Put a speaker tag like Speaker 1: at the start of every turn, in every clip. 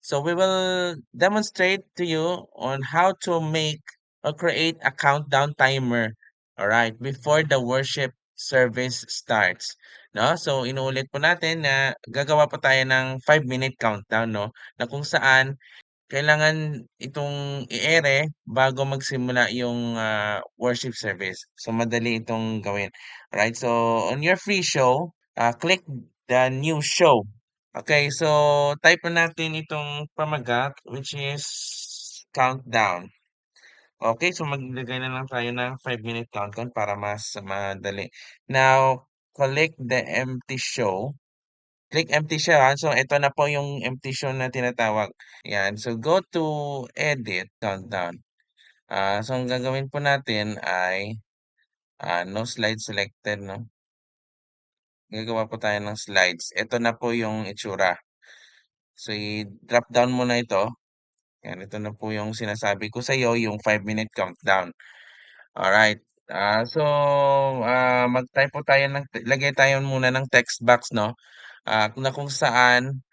Speaker 1: So we will demonstrate to you on how to make or create a countdown timer, all right, before the worship service starts. No? So inuulit po natin na gagawa po tayo ng 5-minute countdown, no? Na kung saan kailangan itong i-ere bago magsimula yung worship service. So madali itong gawin. Alright, so on your free show, click the new show. Okay, so type na natin itong pamagat which is countdown. Okay, so maglagay na lang tayo ng 5-minute countdown para mas madali. Now, click the empty show. Click empty show. So ito na po yung empty show na tinatawag. Yan. So go to edit countdown. So ang gagawin po natin ay no slide selected, no? Gagawa po tayo ng slides. Ito na po yung itsura. So i-drop down mo na ito. Yan, ito na po yung sinasabi ko sa iyo, yung 5-minute countdown. Alright. Mag-type po tayo lagay tayo muna ng text box, no? Kung saan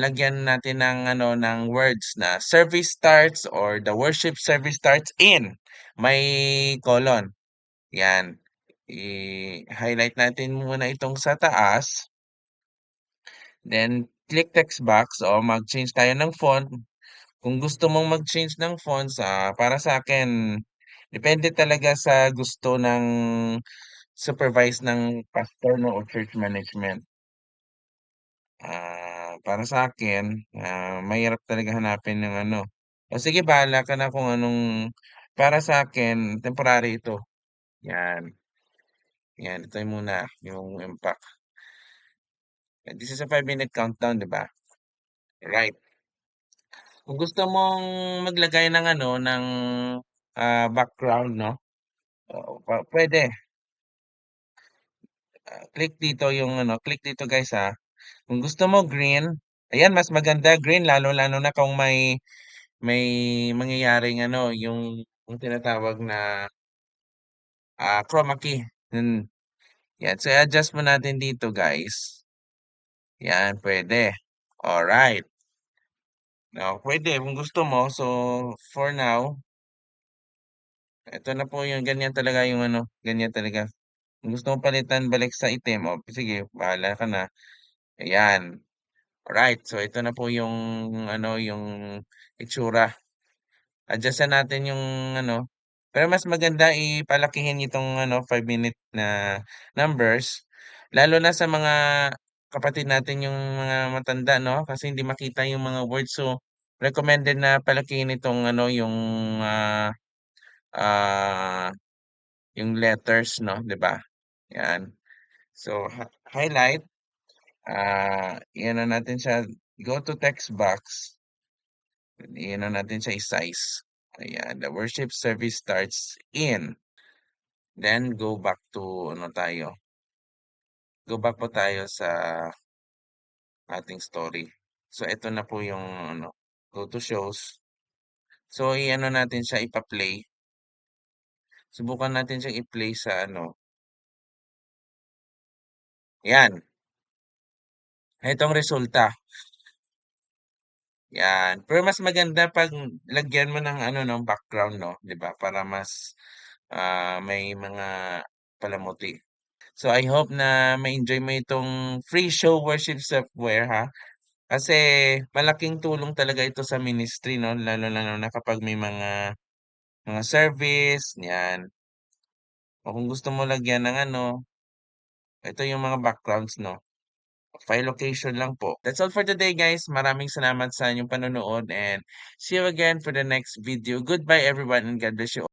Speaker 1: lagyan natin ng ano ng words na service starts or the worship service starts in may colon. Yan. I-highlight natin muna itong sa taas. Then click text box o mag-change tayo ng font. Kung gusto mong mag-change ng fonts, para sa akin depende talaga sa gusto ng supervise ng pastor, no, o church management. Para sa akin, mahirap talaga hanapin ng ano. O sige, bahala ka na kung anong para sa akin, temporary ito. Yan. Yan, ito yung muna, yung impact. This is a 5-minute countdown, di ba? Right. Kung gusto mong maglagay ng ano, ng background, no? Pwede. Click dito yung ano, click dito guys ha. Kung gusto mo green, ayan mas maganda green lalo-lalo na kung may mangyayaring ano, yung tinatawag na chroma key. Yan. So adjust mo natin dito guys. Yan, pwede. Alright. Now, pwede kung gusto mo. So for now, ito na po yung ganyan talaga yung ano, ganyan talaga. Kung gusto mo palitan balik sa itim, sige, bahala ka na. Ayan. Alright, so ito na po yung ano, yung itsura. Adjustan natin yung ano, pero mas maganda ipalakihin itong ano 5-minute na numbers, lalo na sa mga kapatid natin yung mga matanda, no? Kasi hindi makita yung mga words. So recommended na palakihin itong ano ah, ah, yung letters, no, 'di ba? Yan. So highlight, i-ano natin siya, go to text box. I-ano natin siya i-size. Ayan, the worship service starts in. Then go back to ano tayo. Go back po tayo sa ating story. So ito na po yung ano, go to shows. So i-ano natin siya ipa-play. Subukan natin siyang i-play sa ano. Yan. Itong resulta. Yan. Pero mas maganda pag lagyan mo ng ano ng background, no, 'di ba? Para mas may mga palamuti. So I hope na ma-enjoy mo itong free show worship software ha. Kasi malaking tulong talaga ito sa ministry, no, lalo-lalo na kapag may mga service, 'yan. O kung gusto mo lagyan ng ano, ito yung mga backgrounds, no. File location lang po. That's all for today, guys. Maraming salamat sa inyong panonood and see you again for the next video. Goodbye everyone and God bless you.